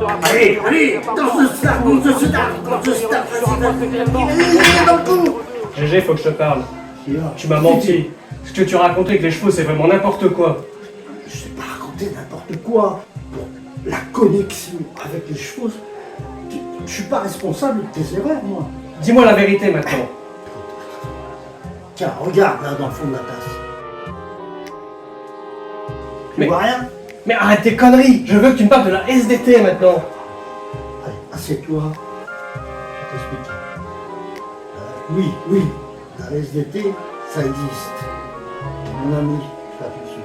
Allez, allez, dans ce stade, dans ce stade, dans ce stade, vas-y, dans le coup. GG, faut que je te parle. Tu m'as menti. Ce que tu racontais avec les chevaux, c'est vraiment n'importe quoi. Je sais pas raconter n'importe quoi. Pour la connexion avec les chevaux, je suis pas responsable de tes erreurs, moi. Dis-moi la vérité maintenant. Tiens, regarde là dans le fond de la tasse. Tu Mais- vois rien? Mais arrête tes conneries. Je veux que tu me parles de la SDT maintenant. Allez, assieds-toi. Je t'explique. Oui, la SDT, ça existe. Mon ami, fais attention.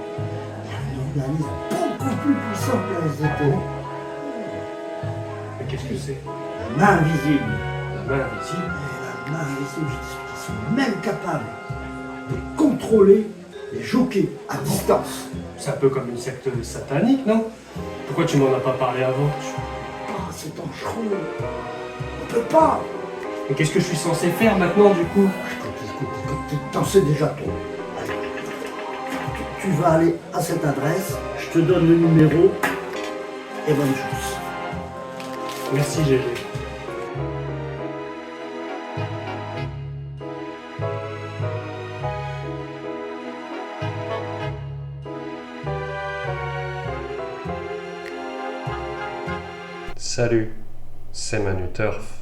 Il y a un organisme beaucoup plus puissant que la SDT. Mais qu'est-ce que c'est? La main invisible. La main invisible. Et la main invisible, ils sont même capables de contrôler les jockeys à distance. C'est un peu comme une secte satanique, non? Pourquoi tu m'en as pas parlé avant? Ah, c'est dangereux. On peut pas. Mais qu'est-ce que je suis censé faire maintenant du coup? Écoute, t'en sais déjà trop. Allez. Tu vas aller à cette adresse, je te donne le numéro et bonne chance. Merci GG. Salut, c'est Manu Turf.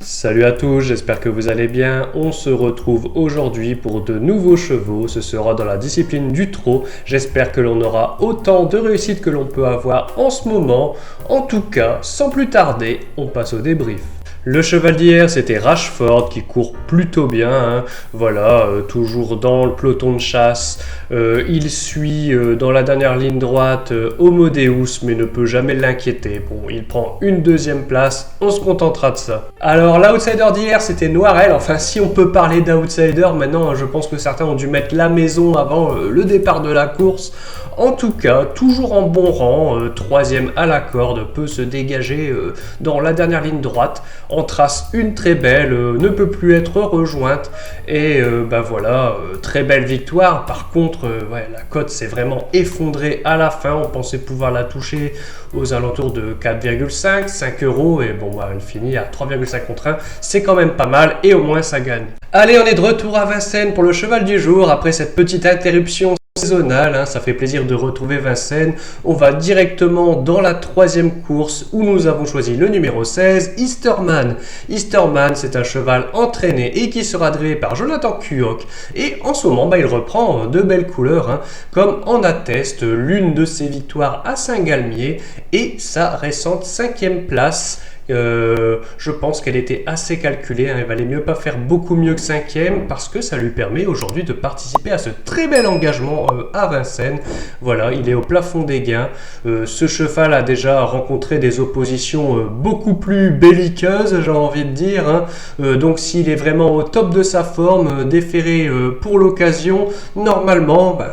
Salut à tous, j'espère que vous allez bien. On se retrouve aujourd'hui pour de nouveaux chevaux. Ce sera dans la discipline du trot. J'espère que l'on aura autant de réussite que l'on peut avoir en ce moment. En tout cas, sans plus tarder, on passe au débrief. Le cheval d'hier, c'était Rashford qui court plutôt bien, hein. Voilà, toujours dans le peloton de chasse. Il suit dans la dernière ligne droite Homo Deus, mais ne peut jamais l'inquiéter. Bon, il prend une deuxième place, on se contentera de ça. Alors, l'outsider d'hier, c'était Noirel. Enfin, si on peut parler d'outsider, maintenant, je pense que certains ont dû mettre la maison avant le départ de la course. En tout cas, toujours en bon rang, troisième à la corde, peut se dégager dans la dernière ligne droite, en trace une très belle, ne peut plus être rejointe, et bah voilà, très belle victoire. Par contre, ouais, la cote s'est vraiment effondrée à la fin, on pensait pouvoir la toucher aux alentours de 4,5, 5 €, et bon, bah, elle finit à 3,5 contre 1, c'est quand même pas mal, et au moins ça gagne. Allez, on est de retour à Vincennes pour le cheval du jour, après cette petite interruption saisonnale, hein, ça fait plaisir de retrouver Vincennes. On va directement dans la troisième course où nous avons choisi le numéro 16, Easterman. Easterman, c'est un cheval entraîné et qui sera drivé par Jonathan Kuok. Et en ce moment, bah, il reprend de belles couleurs, hein, comme en atteste l'une de ses victoires à Saint-Galmier et sa récente 5e place. Je pense qu'elle était assez calculée, hein. Il valait mieux pas faire beaucoup mieux que 5e parce que ça lui permet aujourd'hui de participer à ce très bel engagement à Vincennes. Voilà, il est au plafond des gains. Ce cheval a déjà rencontré des oppositions beaucoup plus belliqueuses, j'ai envie de dire, hein. Donc s'il est vraiment au top de sa forme, déféré pour l'occasion, normalement, bah,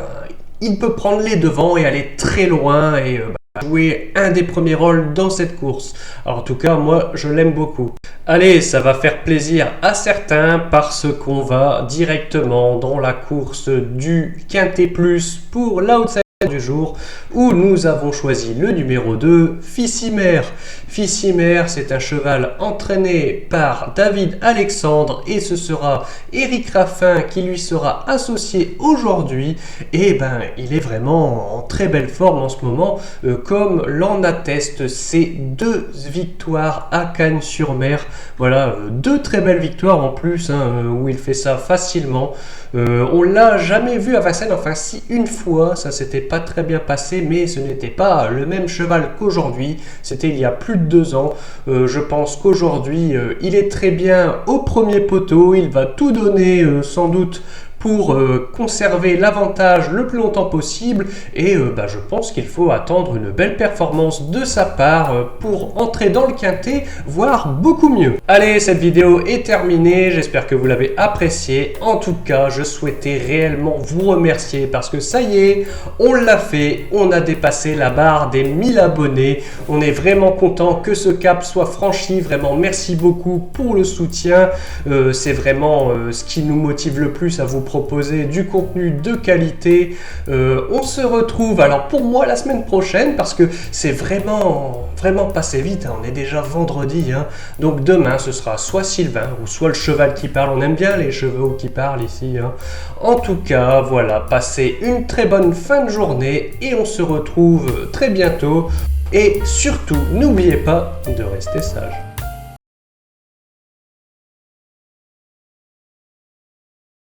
il peut prendre les devants et aller très loin et jouer un des premiers rôles dans cette course. Alors en tout cas, moi je l'aime beaucoup. Allez, ça va faire plaisir à certains parce qu'on va directement dans la course du Quintet Plus pour l'outsider du jour où nous avons choisi le numéro 2, Fissimer. Fissimer, c'est un cheval entraîné par David Alexandre et ce sera Eric Raffin qui lui sera associé aujourd'hui. Et ben, il est vraiment en très belle forme en ce moment, comme l'en attestent ses 2 victoires à Cagnes-sur-Mer. Voilà, 2 très belles victoires en plus, hein, où il fait ça facilement. On l'a jamais vu à Vincennes, enfin si une fois, ça s'était pas très bien passé, mais ce n'était pas le même cheval qu'aujourd'hui, c'était il y a plus de 2 ans. Je pense qu'aujourd'hui, il est très bien au premier poteau, il va tout donner sans doute pour conserver l'avantage le plus longtemps possible et bah, je pense qu'il faut attendre une belle performance de sa part pour entrer dans le quintet, voire beaucoup mieux. Allez, cette vidéo est terminée, j'espère que vous l'avez appréciée. En tout cas, je souhaitais réellement vous remercier parce que ça y est, on l'a fait, on a dépassé la barre des 1000 abonnés. On est vraiment content que ce cap soit franchi, vraiment merci beaucoup pour le soutien. C'est vraiment ce qui nous motive le plus à vous proposer du contenu de qualité. On se retrouve alors pour moi la semaine prochaine parce que c'est vraiment passé vite, hein. On est déjà vendredi, hein. Donc demain ce sera soit Sylvain ou soit le cheval qui parle. On aime bien les chevaux qui parlent ici, hein. En tout cas, voilà, passez une très bonne fin de journée et on se retrouve très bientôt. Et surtout, n'oubliez pas de rester sage.